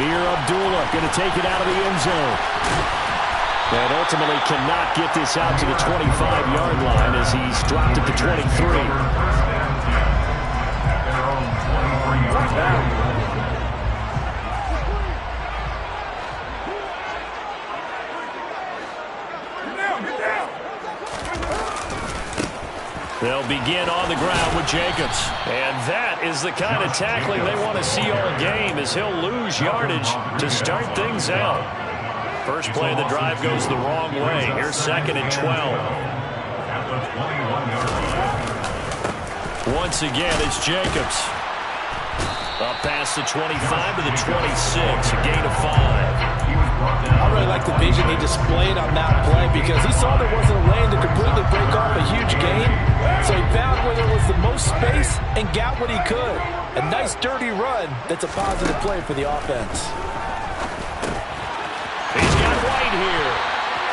Here Abdullah going to take it out of the end zone. And ultimately cannot get this out to the 25-yard line as he's dropped at the 23. They'll begin on the ground with Jacobs. And that is the kind of tackling they want to see all game, as he'll lose yardage to start things out. First play of the drive goes the wrong way. Here's 2nd and 12. Once again, it's Jacobs. Up past the 25 to the 26, a gain of 5. I really like the vision he displayed on that play because he saw there wasn't a lane to completely break off a huge gain. So he found where there was the most space and got what he could. A nice dirty run that's a positive play for the offense. He's got White here.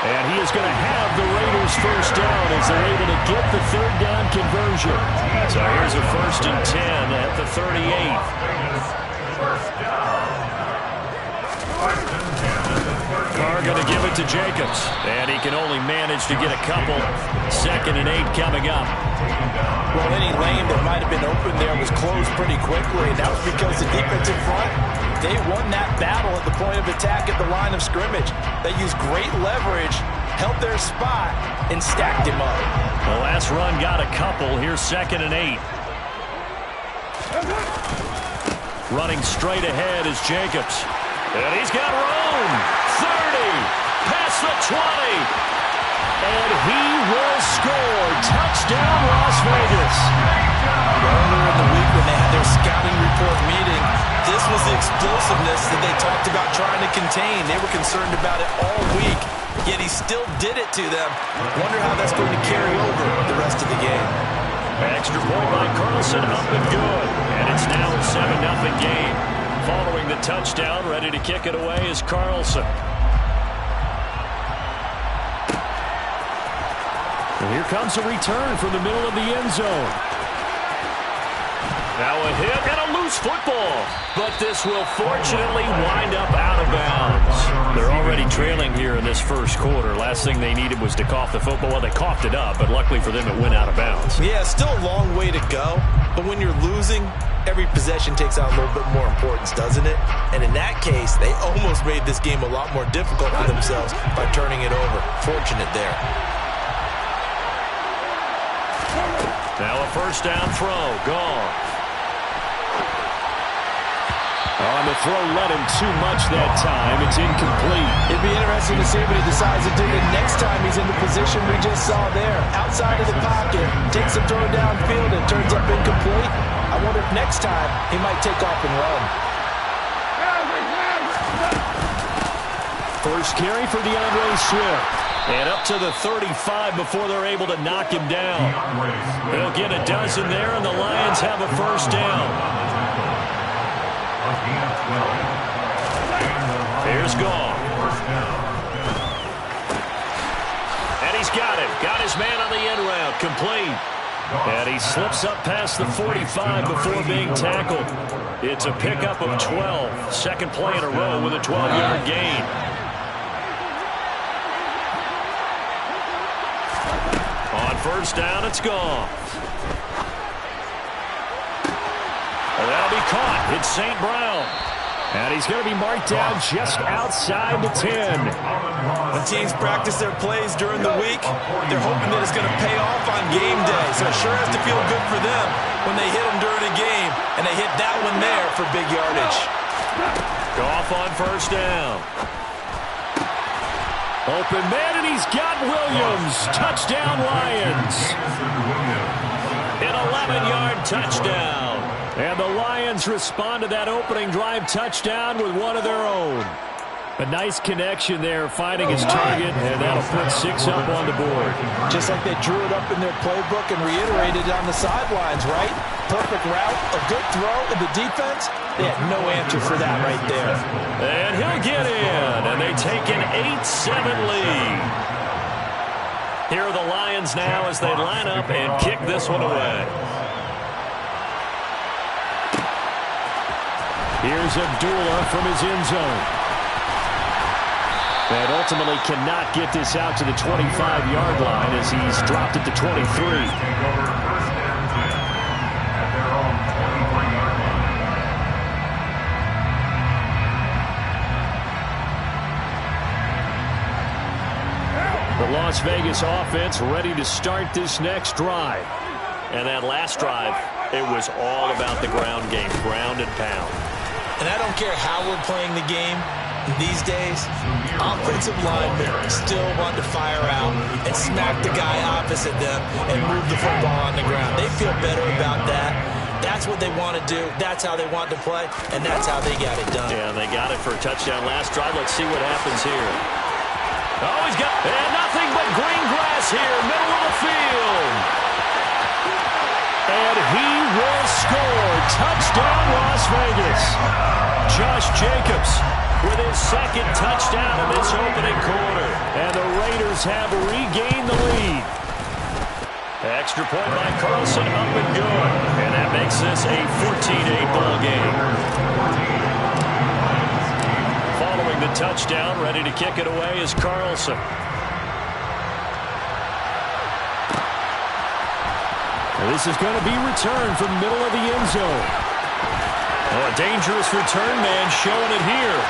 And he is going to have the Raiders first down as they're able to get the third down conversion. So here's a 1st and 10 at the 38. Carr going to give it to Jacobs. And he can only manage to get a couple. 2nd and 8 coming up. Well, any lane that might have been open there was closed pretty quickly. And that was because the defensive front, they won that battle at the point of attack at the line of scrimmage. They used great leverage, held their spot, and stacked him up. The last run got a couple. Here's 2nd and 8. Running straight ahead is Jacobs. And he's got room. 30. Past the 20. And he will score. Touchdown, Las Vegas. Earlier in the week when they had their scouting report meeting, this was the explosiveness that they talked about trying to contain. They were concerned about it all week, yet he still did it to them. Wonder how that's going to carry over the rest of the game. Extra point by Carlson, up and good. And it's now a 7-0 game. Following the touchdown, ready to kick it away is Carlson. And here comes a return from the middle of the end zone. Now a hit and a loose football. But this will fortunately wind up out of bounds. They're already trailing here in this first quarter. Last thing they needed was to cough the football. Well, they coughed it up, but luckily for them, it went out of bounds. Yeah, still a long way to go. But when you're losing, every possession takes on a little bit more importance, doesn't it? And in that case, they almost made this game a lot more difficult for themselves by turning it over. Fortunate there. Now a first down throw. Gone. On the throw, let him too much that time. It's incomplete. It'd be interesting to see what he decides to do the next time he's in the position we just saw there. Outside of the pocket, takes a throw downfield and turns up incomplete. I wonder if next time he might take off and run. First carry for DeAndre Swift. And up to the 35 before they're able to knock him down. They'll get a dozen there, and the Lions have a first down. Here's Goff. And he's got it. Got his man on the end route. Complete. And he slips up past the 45 before being tackled. It's a pickup of 12. Second play in a row with a 12-yard gain. On first down, it's Goff. That'll be caught. It's St. Brown. And he's going to be marked down just outside the 10. When teams practice their plays during the week, they're hoping that it's going to pay off on game day. So it sure has to feel good for them when they hit them during a game, and they hit that one there for big yardage. Goff on first down. Open man, and he's got Williams. Touchdown, Lions. An 11-yard touchdown. And the Lions respond to that opening drive touchdown with one of their own. A nice connection there, finding his target, and that'll put 6 up on the board. Just like they drew it up in their playbook and reiterated on the sidelines, right? Perfect route, a good throw, and the defense, they had no answer for that right there. And he'll get in, and they take an 8-7 lead. Here are the Lions now as they line up and kick this one away. Here's Abdullah from his end zone. And ultimately cannot get this out to the 25-yard line as he's dropped it to 23. The Las Vegas offense ready to start this next drive. And that last drive, it was all about the ground game, ground and pound. And I don't care how we're playing the game these days, offensive linemen still want to fire out and smack the guy opposite them and move the football on the ground. They feel better about that. That's what they want to do. That's how they want to play, and that's how they got it done. Yeah, they got it for a touchdown last drive. Let's see what happens here. Oh, he's got nothing but green grass here, middle of the field. And he will score. Touchdown, Las Vegas. Josh Jacobs with his second touchdown in this opening quarter. And the Raiders have regained the lead. Extra point by Carlson, up and good. And that makes this a 14-8 ball game. Following the touchdown, ready to kick it away is Carlson. And this is going to be returned from the middle of the end zone. Oh, a dangerous return man showing it here.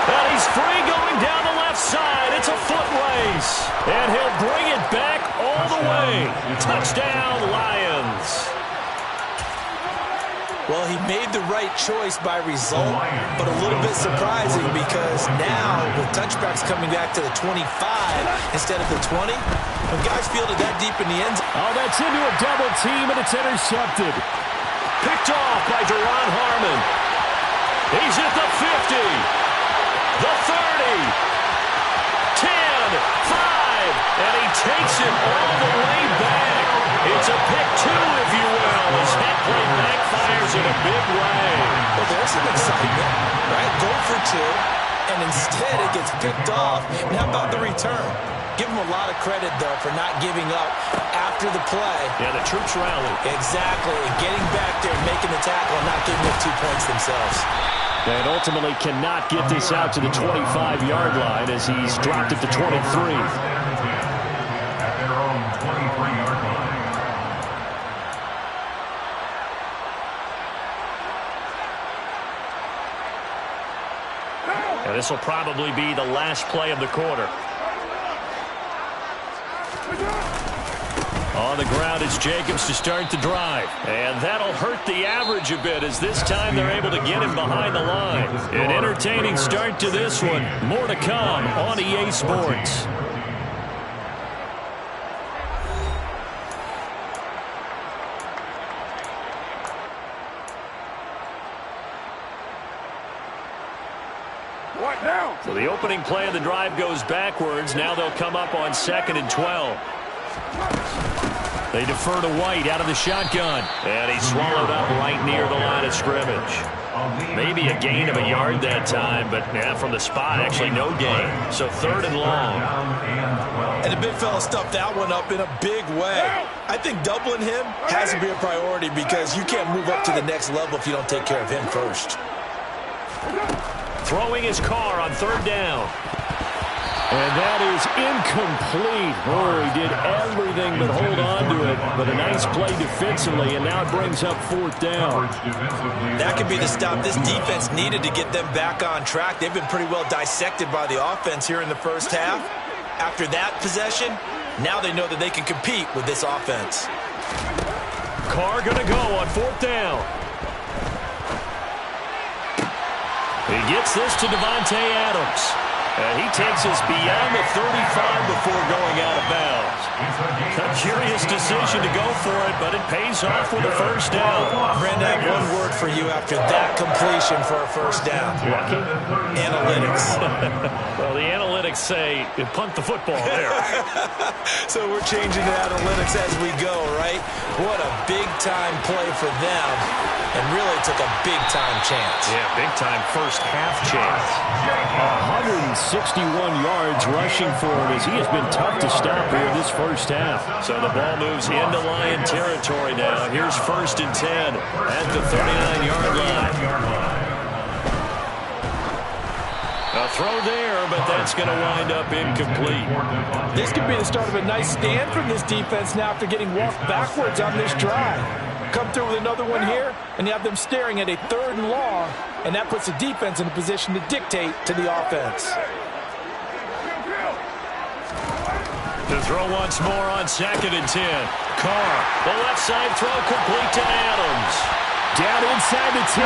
And he's free going down the left side. It's a foot race. And he'll bring it back all the way. Touchdown, Lions. Well, he made the right choice by result, but a little bit surprising because now with touchbacks coming back to the 25 instead of the 20, when guys field it that deep in the end zone. Oh, that's into a double team, and it's intercepted. Picked off by Deron Harmon. He's at the 50. The 30, 10, 5, and he takes it all the way back. It's a pick two, if you will, as that play backfires in a big way. Well, there's some excitement, right? Go for two, and instead it gets picked off. And how about the return? Give him a lot of credit, though, for not giving up after the play. Yeah, the troops rallied. Exactly, and getting back there and making the tackle and not giving up 2 points themselves. And ultimately cannot get this out to the 25-yard line as he's dropped it to 23. And this will probably be the last play of the quarter. On the ground, it's Jacobs to start the drive. And that'll hurt the average a bit as this time they're able to get him behind the line. An entertaining start to this one. More to come on EA Sports. What now? So the opening play of the drive goes backwards. Now they'll come up on 2nd and 12. They defer to White out of the shotgun. And he's swallowed up right near the line of scrimmage. Maybe a gain of a yard that time, but yeah, from the spot, actually no gain. So 3rd and long. And the big fella stuffed that one up in a big way. I think doubling him has to be a priority because you can't move up to the next level if you don't take care of him first. Throwing his car on 3rd down. And that is incomplete. Oh, he did everything but hold on to it. But a nice play defensively, and now it brings up 4th down. That could be the stop this defense needed to get them back on track. They've been pretty well dissected by the offense here in the first half. After that possession, now they know that they can compete with this offense. Carr going to go on 4th down. He gets this to Devontae Adams. And he takes us beyond the 35 before going out of bounds. A curious decision to go for it, but it pays off with a 1st down. Brandon, I have one word for you after that completion for a 1st down. Lucky? Analytics. Well, the analytics analytics say punt the football there. So we're changing the analytics as we go, right? What a big-time play for them, and really took a big-time chance. Yeah, big-time first-half chance. 161 yards rushing for him as he has been tough to stop here this first half. So the ball moves into Lion territory now. Here's 1st and 10 at the 39-yard line. A throw there, but that's going to wind up incomplete. This could be the start of a nice stand from this defense now after getting walked backwards on this drive. Come through with another one here, and you have them staring at a 3rd and long, and that puts the defense in a position to dictate to the offense. To throw once more on 2nd and 10. Carr, the left side throw complete to Adams. Down inside the 10.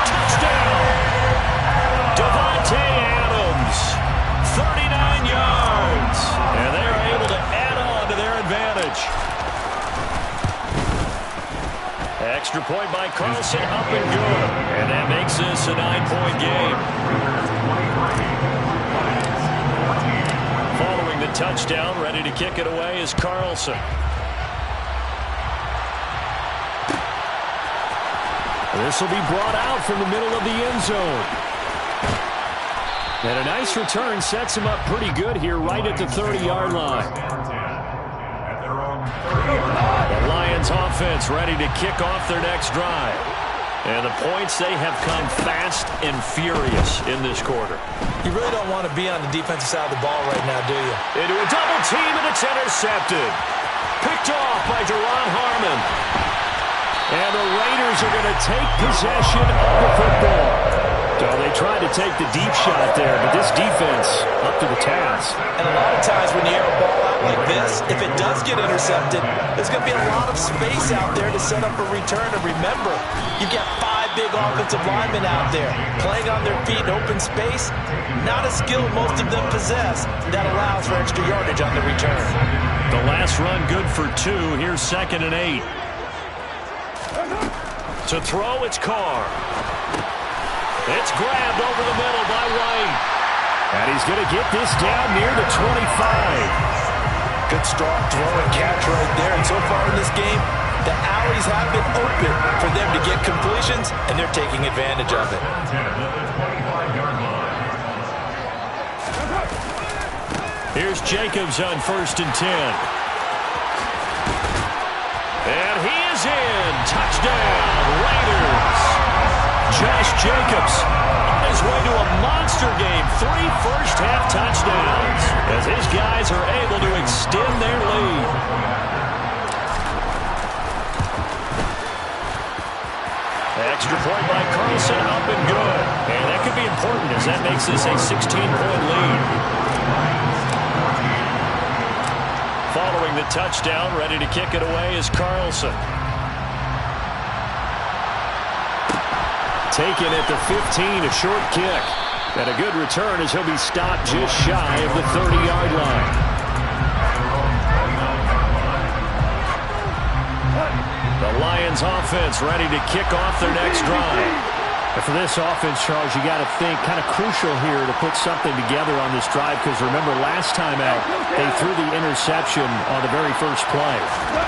Touchdown! Devontae Adams, 39 yards. And they're able to add on to their advantage. Extra point by Carlson, up and good. And that makes this a 9-point game. Following the touchdown, ready to kick it away is Carlson. This will be brought out from the middle of the end zone. And a nice return sets him up pretty good here right at the 30-yard line. The Lions offense ready to kick off their next drive. And the points, they have come fast and furious in this quarter. You really don't want to be on the defensive side of the ball right now, do you? Into a double team, and it's intercepted. Picked off by Deron Harmon. And the Raiders are going to take possession of the football. So they tried to take the deep shot there, but this defense up to the task. And a lot of times when you air a ball out like this, if it does get intercepted, there's going to be a lot of space out there to set up a return. And remember, you've got 5 big offensive linemen out there playing on their feet in open space. Not a skill most of them possess that allows for extra yardage on the return. The last run good for 2. Here's 2nd and 8. To throw, it's Carr. It's grabbed over the middle by White. And he's going to get this down near the 25. Good strong throw and catch right there. And so far in this game, the alleys have been open for them to get completions, and they're taking advantage of it. Here's Jacobs on 1st and 10. And he is in. Touchdown, Raiders. Josh Jacobs on his way to a monster game. 3 first-half touchdowns as his guys are able to extend their lead. Extra point by Carlson, up and good. And that could be important as that makes this a 16-point lead. Following the touchdown, ready to kick it away is Carlson. Taken at the 15, a short kick. And a good return as he'll be stopped just shy of the 30-yard line. The Lions offense ready to kick off their next drive. And for this offense, Charles, you got to think kind of crucial here to put something together on this drive because remember last time out they threw the interception on the very first play.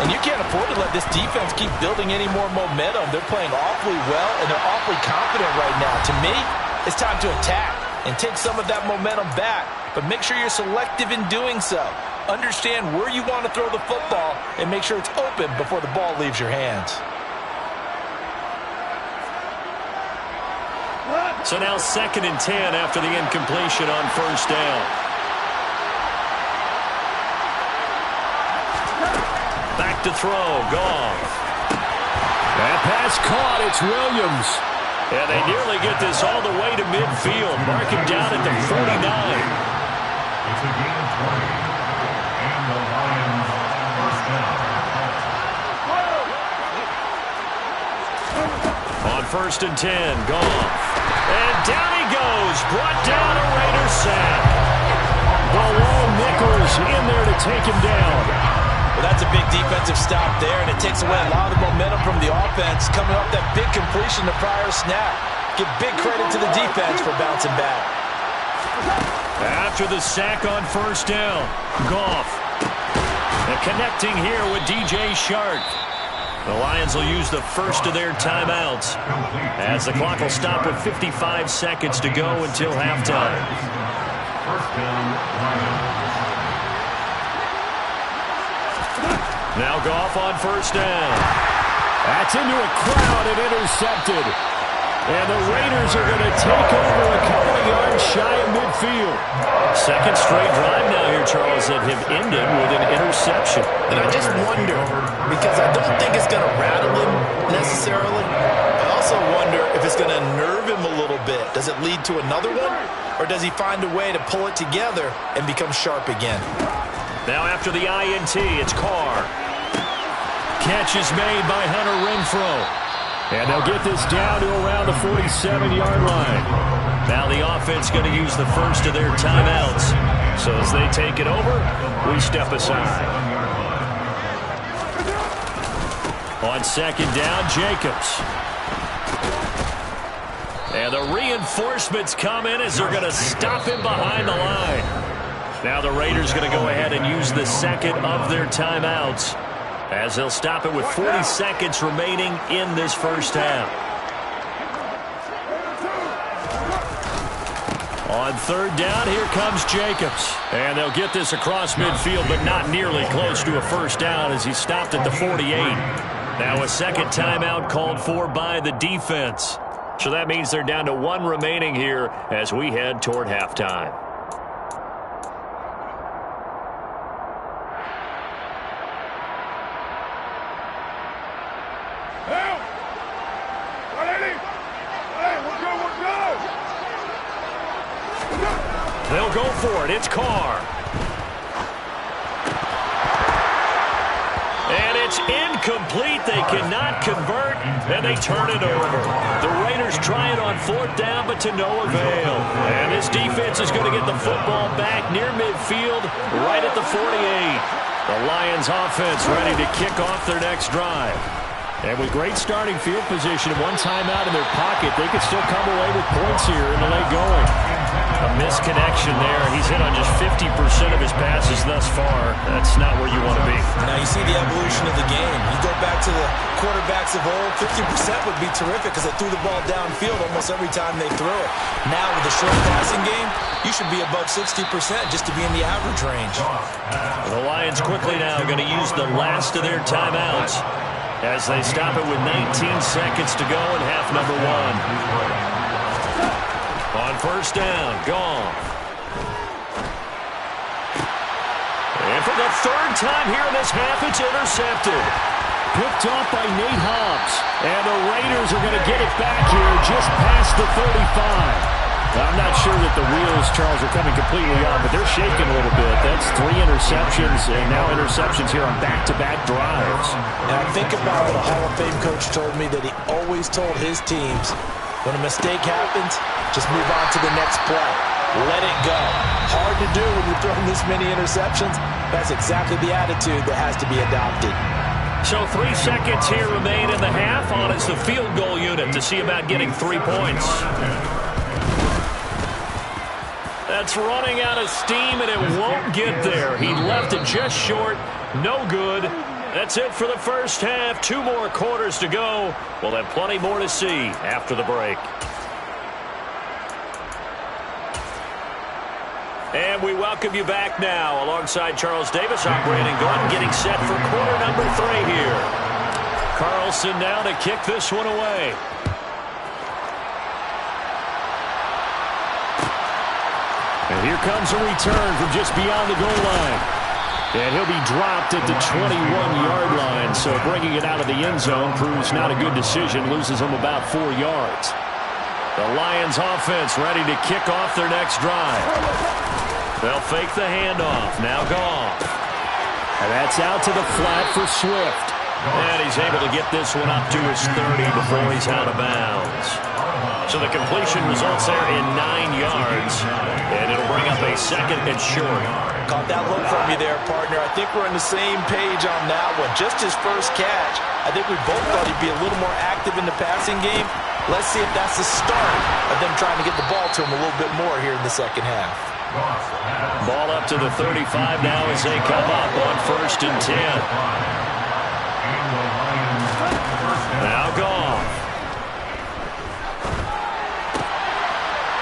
And you can't afford to let this defense keep building any more momentum. They're playing awfully well and they're awfully confident right now. To me, it's time to attack and take some of that momentum back, but make sure you're selective in doing so. Understand where you want to throw the football and make sure it's open before the ball leaves your hands. So now 2nd and 10 after the incompletion on 1st down. Back to throw, Goff. That pass caught, it's Williams. And they nearly get this all the way to midfield. Mark him down at the 49. It's a gain of 20. And the Lions first down. On 1st and 10, Goff. And down he goes, brought down a Raider sack. Balone Nichols in there to take him down. Well, that's a big defensive stop there, and it takes away a lot of momentum from the offense coming off that big completion the prior snap. Give big credit to the defense for bouncing back. After the sack on first down, Goff. And connecting here with DJ Shark. The Lions will use the first of their timeouts as the clock will stop with 55 seconds to go until halftime. Now Goff on first down. That's into a crowd and intercepted. And the Raiders are going to take over a couple of yards shy of midfield. Second straight drive now here, Charles, that have ended with an interception. And I just wonder, because I don't think it's going to rattle him necessarily. I also wonder if it's going to nerve him a little bit. Does it lead to another one? Or does he find a way to pull it together and become sharp again? Now after the INT, it's Carr. Catch is made by Hunter Renfrow. And they'll get this down to around the 47-yard line. Now the offense going to use the first of their timeouts. So as they take it over, we step aside. On second down, Jacobs. And the reinforcements come in as they're going to stop him behind the line. Now the Raiders going to go ahead and use the second of their timeouts, as they'll stop it with 40 seconds remaining in this first half. On third down, here comes Jacobs. And they'll get this across midfield, but not nearly close to a first down as he stopped at the 48. Now a second timeout called for by the defense. So that means they're down to one remaining here as we head toward halftime. They'll go for it. It's Carr. And it's incomplete. They cannot convert, and they turn it over. The Raiders try it on fourth down, but to no avail. And this defense is going to get the football back near midfield, right at the 48. The Lions offense ready to kick off their next drive. And with great starting field position and one timeout in their pocket, they could still come away with points here in the late going. A misconnection there. He's hit on just 50% of his passes thus far. That's not where you want to be. Now you see the evolution of the game. You go back to the quarterbacks of old, 50% would be terrific because they threw the ball downfield almost every time they threw it. Now with the short passing game, you should be above 60% just to be in the average range. The Lions quickly now going to use the last of their timeouts as they stop it with 19 seconds to go in half number one. On first down, Goff. And for the third time here in this half, it's intercepted. Picked off by Nate Hobbs. And the Raiders are going to get it back here just past the 35. I'm not sure that the wheels, Charles, are coming completely on, but they're shaking a little bit. That's 3 interceptions, and now interceptions here on back-to-back drives. And I think about what a Hall of Fame coach told me, that he always told his teams, when a mistake happens, just move on to the next play. Let it go. Hard to do when you're throwing this many interceptions. That's exactly the attitude that has to be adopted. So 3 seconds here remain in the half. On it's the field goal unit to see about getting 3 points. That's running out of steam, and it won't get there. He left it just short. No good. That's it for the first half. 2 more quarters to go. We'll have plenty more to see after the break. And we welcome you back now alongside Charles Davis, operating gun, getting set for quarter number 3 here. Carlson now to kick this one away. And here comes a return from just beyond the goal line. And he'll be dropped at the 21-yard line. So bringing it out of the end zone proves not a good decision. Loses him about 4 yards. The Lions offense ready to kick off their next drive. They'll fake the handoff. Now Goff. And that's out to the flat for Swift. And he's able to get this one up to his 30 before he's out of bounds. So the completion results there in 9 yards. And it'll bring up a second and short. Caught that look from you there, partner. I think we're on the same page on that one. Just his first catch. I think we both thought he'd be a little more active in the passing game. Let's see if that's the start of them trying to get the ball to him a little bit more here in the second half. Ball up to the 35 now as they come up on 1st and 10. Now Goff.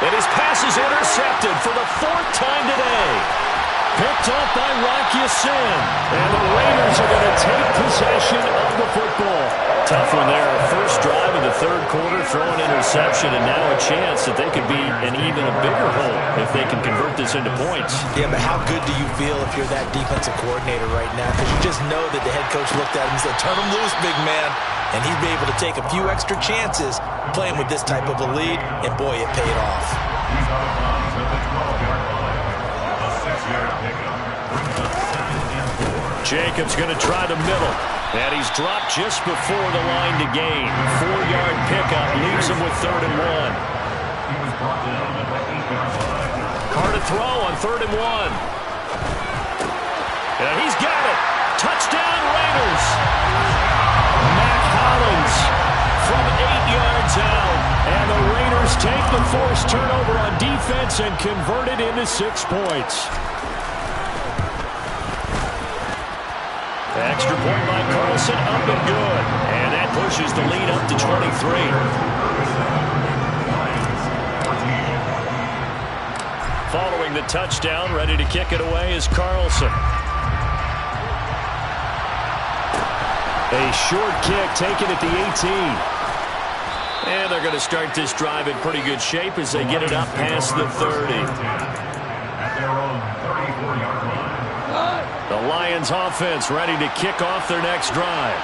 And his pass is intercepted for the 4th time today. Picked up by Rock Ya-Sin. And the Raiders are going to take possession of the football. Tough one there. First drive of the 3rd quarter, throw an interception, and now a chance that they could be in even a bigger hole if they can convert this into points. Yeah, but how good do you feel if you're that defensive coordinator right now? Because you just know that the head coach looked at him and said, turn him loose, big man. And he'd be able to take a few extra chances playing with this type of a lead, and boy, it paid off. He's out of bounds at the 12-yard line. A 6-yard pickup brings up 2nd and 4. Jacobs going to try the middle. And he's dropped just before the line to gain. 4-yard pickup leaves him with 3rd and 1. He was brought down at the 8-yard line. Carr to throw on 3rd and 1. And he's got it. Touchdown Raiders. Mac Hollins from 8 yards out. And the Raiders take the forced turnover on defense and convert it into 6 points. Extra point by Carlson, up and good. And that pushes the lead up to 23. Following the touchdown, ready to kick it away is Carlson. A short kick taken at the 18. And they're going to start this drive in pretty good shape as they get it up past the 30. At their own 34-yard line. The Lions offense ready to kick off their next drive.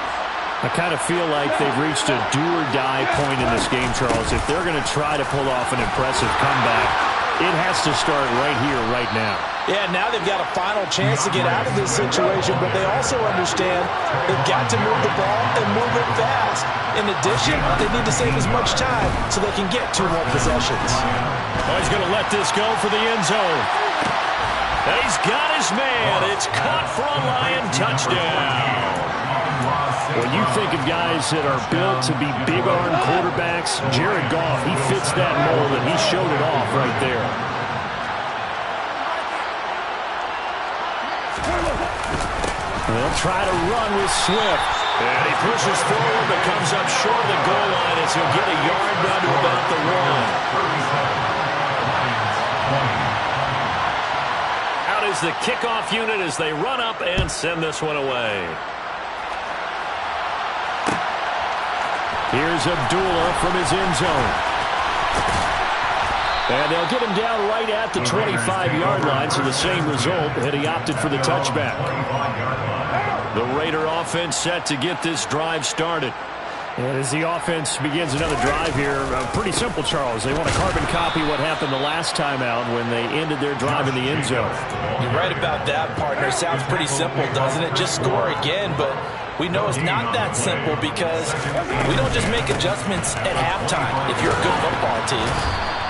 I kind of feel like they've reached a do-or-die point in this game, Charles. If they're going to try to pull off an impressive comeback, it has to start right here, right now. Yeah, now they've got a final chance to get out of this situation, but they also understand they've got to move the ball and move it fast. In addition, they need to save as much time so they can get 2 more possessions. Oh, he's going to let this go for the end zone. And he's got his man. It's caught for a Lion touchdown. When you think of guys that are built to be big-arm quarterbacks, Jared Goff, he fits that mold, and he showed it off right there. They'll try to run with Swift. And he pushes forward, but comes up short of the goal line as he'll get a yard down to about the 1. Out is the kickoff unit as they run up and send this one away. Here's Abdullah from his end zone. And they'll get him down right at the 25-yard line, so the same result, and he opted for the touchback. The Raider offense set to get this drive started. And as the offense begins another drive here, pretty simple, Charles. They want to carbon copy what happened the last time out when they ended their drive in the end zone. You're right about that, partner. Sounds pretty simple, doesn't it? Just score again, but we know it's not that simple because we don't just make adjustments at halftime if you're a good football team.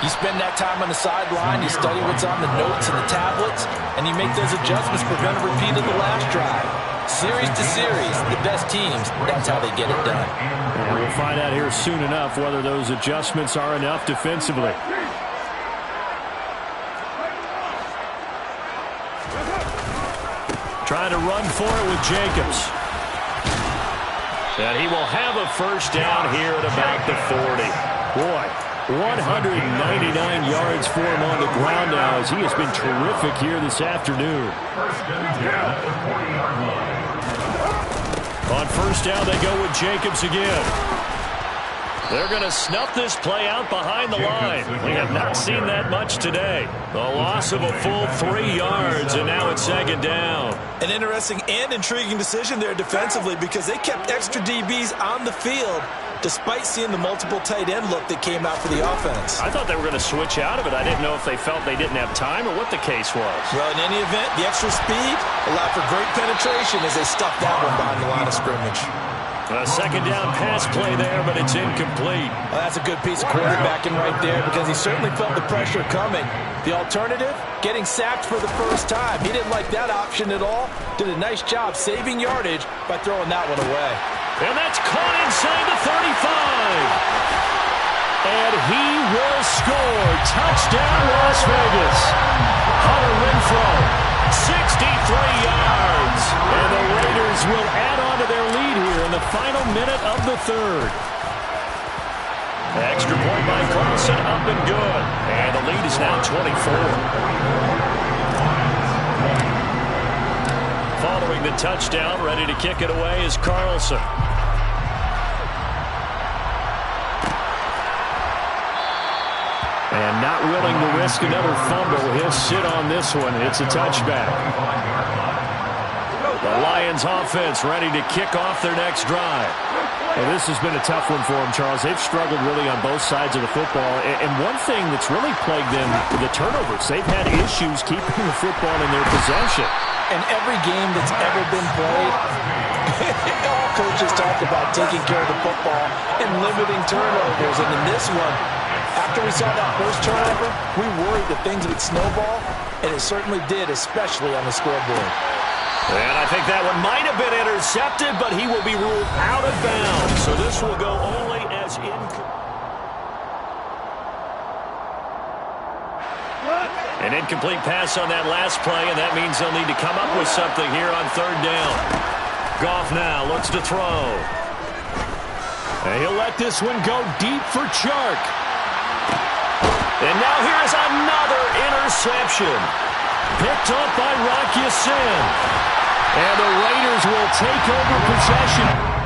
You spend that time on the sideline, you study what's on the notes and the tablets, and you make those adjustments prevent a repeat of the last drive. Series to series, the best teams, that's how they get it done. And we'll find out here soon enough whether those adjustments are enough defensively. Trying to run for it with Jacobs. And he will have a first down here at about the 40. Boy, 199 yards for him on the ground now as he has been terrific here this afternoon. On first down, they go with Jacobs again. They're going to snuff this play out behind the line. We have not seen that much today. The loss of a full 3 yards, and now it's 2nd down. An interesting and intriguing decision there defensively because they kept extra DBs on the field despite seeing the multiple tight end look that came out for the offense. I thought they were going to switch out of it. I didn't know if they felt they didn't have time or what the case was. Well, in any event, the extra speed allowed for great penetration as they stuffed that one behind the line of scrimmage. A 2nd down pass play there, but it's incomplete. Well, that's a good piece of quarterbacking right there because he certainly felt the pressure coming. The alternative, getting sacked for the first time. He didn't like that option at all. Did a nice job saving yardage by throwing that one away. And that's caught inside the 35. And he will score. Touchdown, Las Vegas. Hunter Renfrow, 63 yards. And the Raiders will add on to their lead here in the final minute of the third. Extra point by Carlson, up and good. And the lead is now 24. Following the touchdown, ready to kick it away is Carlson. And not willing to risk another fumble. He'll sit on this one. It's a touchback. The Lions offense ready to kick off their next drive. Well, this has been a tough one for them, Charles. They've struggled really on both sides of the football. And one thing that's really plagued them, the turnovers. They've had issues keeping the football in their possession. And every game that's ever been played, all coaches talk about taking care of the football and limiting turnovers. And in this one, after we saw that first turnover, we worried that things would snowball, and it certainly did, especially on the scoreboard. And I think that one might have been intercepted, but he will be ruled out of bounds. So this will go only as an incomplete pass on that last play, and that means they'll need to come up with something here on third down. Goff now looks to throw. And he'll let this one go deep for Chark. And now here's another interception. Picked up by Rock Ya-Sin. And the Raiders will take over possession.